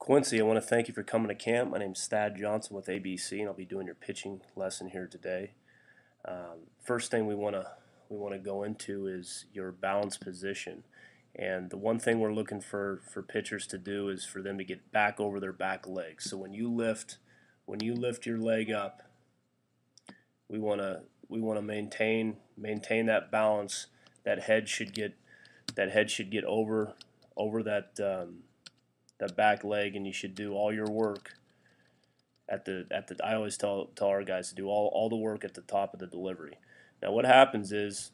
Quincy, I want to thank you for coming to camp. My name's Thad Johnson with ABC, and I'll be doing your pitching lesson here today. First thing we want to go into is your balance position, and the one thing we're looking for pitchers to do is for them to get back over their back legs. So when you lift your leg up, we want to maintain that balance. That head should get over that back leg, and you should do all your work at the. I always tell our guys to do all the work at the top of the delivery. Now, what happens is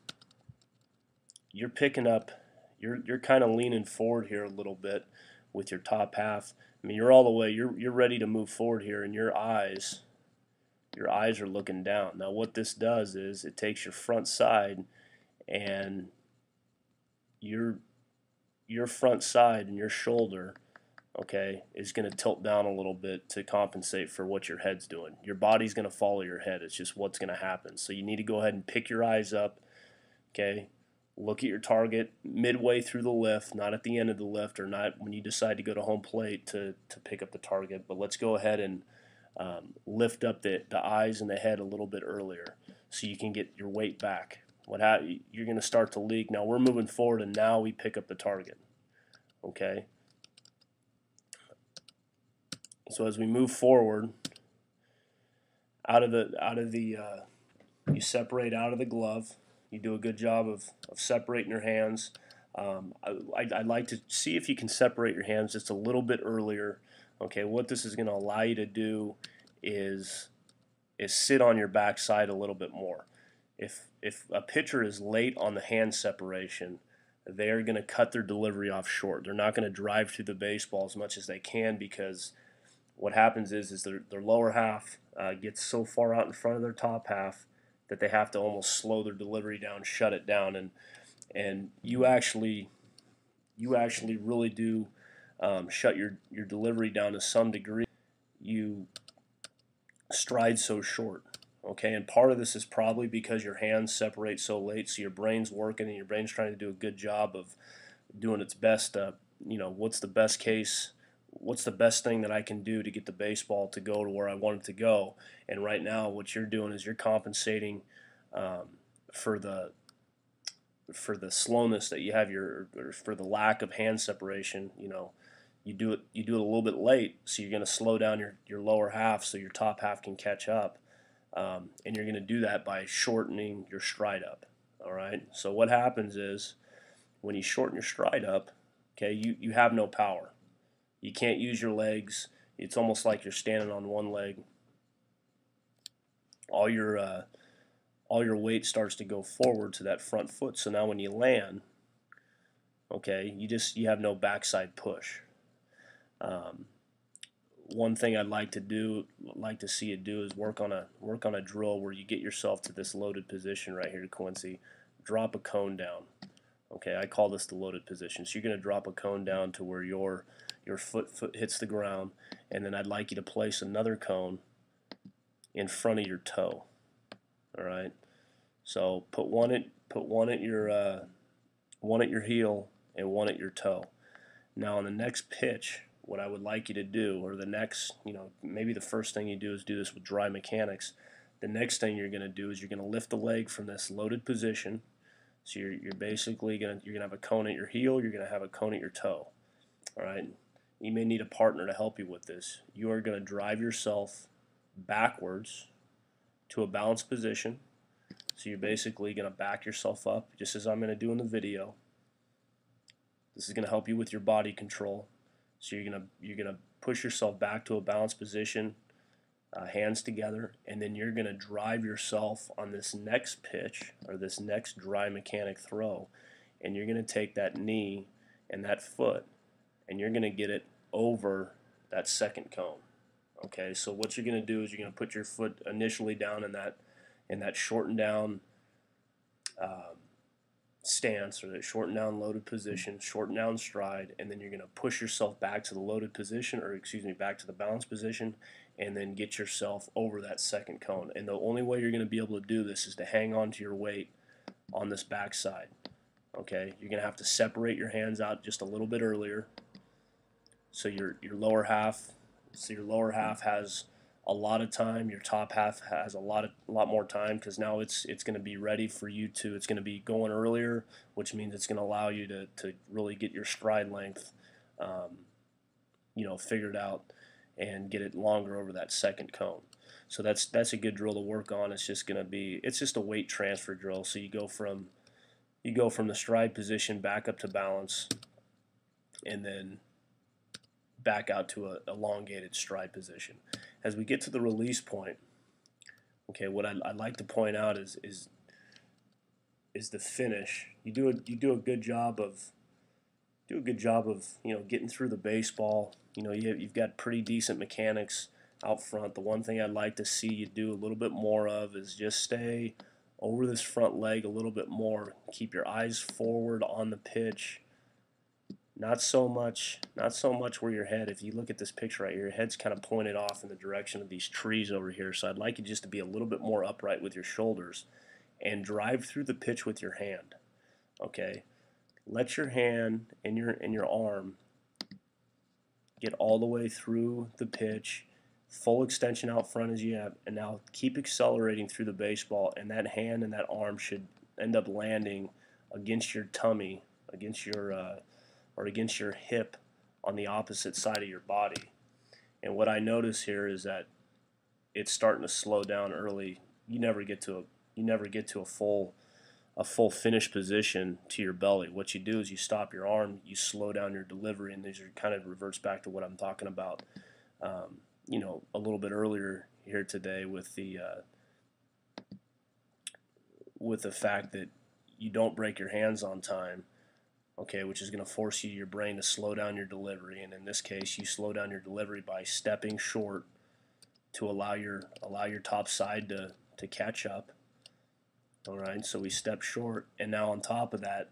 you're picking up, you're kind of leaning forward here a little bit with your top half. I mean, you're all the way. You're ready to move forward here, and your eyes are looking down. Now, what this does is it takes your front side, and your front side and your shoulder, okay, is going to tilt down a little bit to compensate for what your head's doing. Your body's going to follow your head. It's just what's going to happen. So you need to go ahead and pick your eyes up, okay? Look at your target midway through the lift, not at the end of the lift, or not when you decide to go to home plate to pick up the target. But let's go ahead and lift up the eyes and the head a little bit earlier so you can get your weight back. You're going to start to leak. Now we're moving forward, and now we pick up the target, okay? So as we move forward, you separate out of the glove. You do a good job of separating your hands. I'd like to see if you can separate your hands just a little bit earlier. Okay, what this is going to allow you to do is sit on your backside a little bit more. If a pitcher is late on the hand separation, they're going to cut their delivery off short. They're not going to drive through the baseball as much as they can, because what happens is their lower half gets so far out in front of their top half that they have to almost slow their delivery down, shut it down, and you actually really do shut your delivery down to some degree. You stride so short, okay, and part of this is probably because your hands separate so late, so your brain's working and your brain's trying to do a good job of doing its best. What's the best case? What's the best thing that I can do to get the baseball to go to where I want it to go? And right now, what you're doing is you're compensating for the slowness that you have, or for the lack of hand separation. You do it a little bit late, so you're going to slow down your lower half so your top half can catch up, and you're going to do that by shortening your stride up. All right. So what happens is when you shorten your stride up, okay, you have no power. You can't use your legs. It's almost like you're standing on one leg. All your weight starts to go forward to that front foot. So now when you land, okay, you have no backside push. One thing I'd like to see you do is work on a drill where you get yourself to this loaded position right here, Quincy. Drop a cone down. Okay, I call this the loaded position. So you're going to drop a cone down to where your foot hits the ground, and then I'd like you to place another cone in front of your toe. All right. So put one at your heel and one at your toe. Now on the next pitch, what I would like you to do, or the next, maybe the first thing you do is do this with dry mechanics. The next thing you're going to do is you're going to lift the leg from this loaded position. So you're basically you're gonna have a cone at your heel. You're gonna have a cone at your toe. All right. You may need a partner to help you with this. You are going to drive yourself backwards to a balanced position. So you're basically going to back yourself up, just as I'm going to do in the video. This is going to help you with your body control. So you're going to push yourself back to a balanced position, hands together, and then you're going to drive yourself on this next pitch, or this next dry mechanic throw, and you're going to take that knee and that foot, and you're going to get it over that second cone. Okay, so what you're going to do is you're going to put your foot initially down in that shortened down stance, or that shortened down loaded position, shortened down stride, and then you're going to push yourself back to the loaded position, or back to the balanced position, and then get yourself over that second cone. And the only way you're going to be able to do this is to hang on to your weight on this backside. Okay, you're going to have to separate your hands out just a little bit earlier. So your lower half, your lower half has a lot of time. Your top half has a lot more time because now it's going to be ready for you to. It's going to be going earlier, which means it's going to allow you to really get your stride length, figured out, and get it longer over that second cone. So that's a good drill to work on. It's just a weight transfer drill. So you go from the stride position back up to balance, and then back out to a elongated stride position. As we get to the release point, okay, what I'd like to point out is the finish. You do a good job of getting through the baseball. You've got pretty decent mechanics out front. The one thing I'd like to see you do a little bit more of is just stay over this front leg a little bit more. Keep your eyes forward on the pitch. Not so much where your head, if you look at this picture right here, your head's kind of pointed off in the direction of these trees over here. So I'd like you just to be a little bit more upright with your shoulders and drive through the pitch with your hand. Okay? Let your hand and your arm get all the way through the pitch, full extension out front as you have, and now keep accelerating through the baseball, and that hand and that arm should end up landing against your tummy, against your hip on the opposite side of your body. And what I notice here is that it's starting to slow down early. You never get to a full finish position to your belly. What you do is you stop your arm, you slow down your delivery, and these are kind of reverts back to what I'm talking about, a little bit earlier here today with the fact that you don't break your hands on time. Okay, which is going to force your brain to slow down your delivery, and in this case, you slow down your delivery by stepping short to allow your top side to catch up. All right, so we step short, and now on top of that,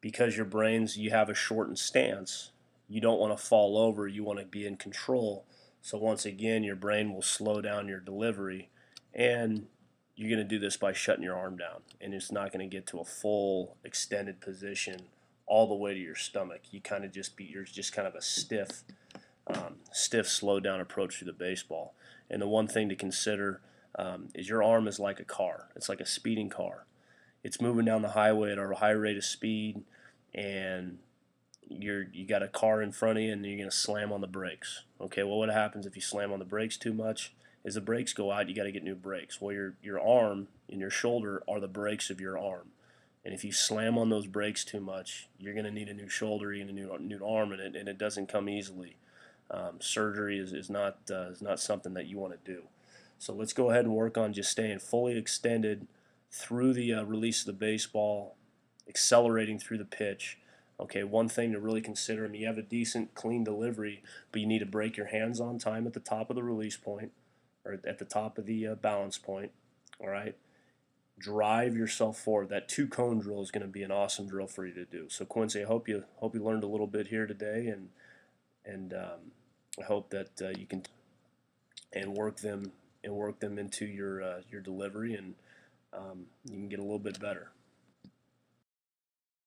because you have a shortened stance, you don't want to fall over. You want to be in control. So once again, your brain will slow down your delivery, and you're going to do this by shutting your arm down, and it's not going to get to a full extended position all the way to your stomach. You're just kind of a stiff, slow down approach to the baseball. And the one thing to consider is your arm is like a car. It's like a speeding car. It's moving down the highway at a high rate of speed, and you got a car in front of you, and you're going to slam on the brakes. Okay, well, what happens if you slam on the brakes too much? Is the brakes go out, you got to get new brakes. Well, your arm and your shoulder are the brakes of your arm. And if you slam on those brakes too much, you're going to need a new shoulder and a new arm, and it doesn't come easily. Surgery is not something that you want to do. So let's go ahead and work on just staying fully extended through the release of the baseball, accelerating through the pitch. Okay, one thing to really consider, you have a decent, clean delivery, but you need to break your hands on time at the top of the release point, or at the top of the balance point. All right. Drive yourself forward. That 2-cone drill is going to be an awesome drill for you to do. So Quincy, I hope you learned a little bit here today, and I hope that you can work them into your delivery, and you can get a little bit better.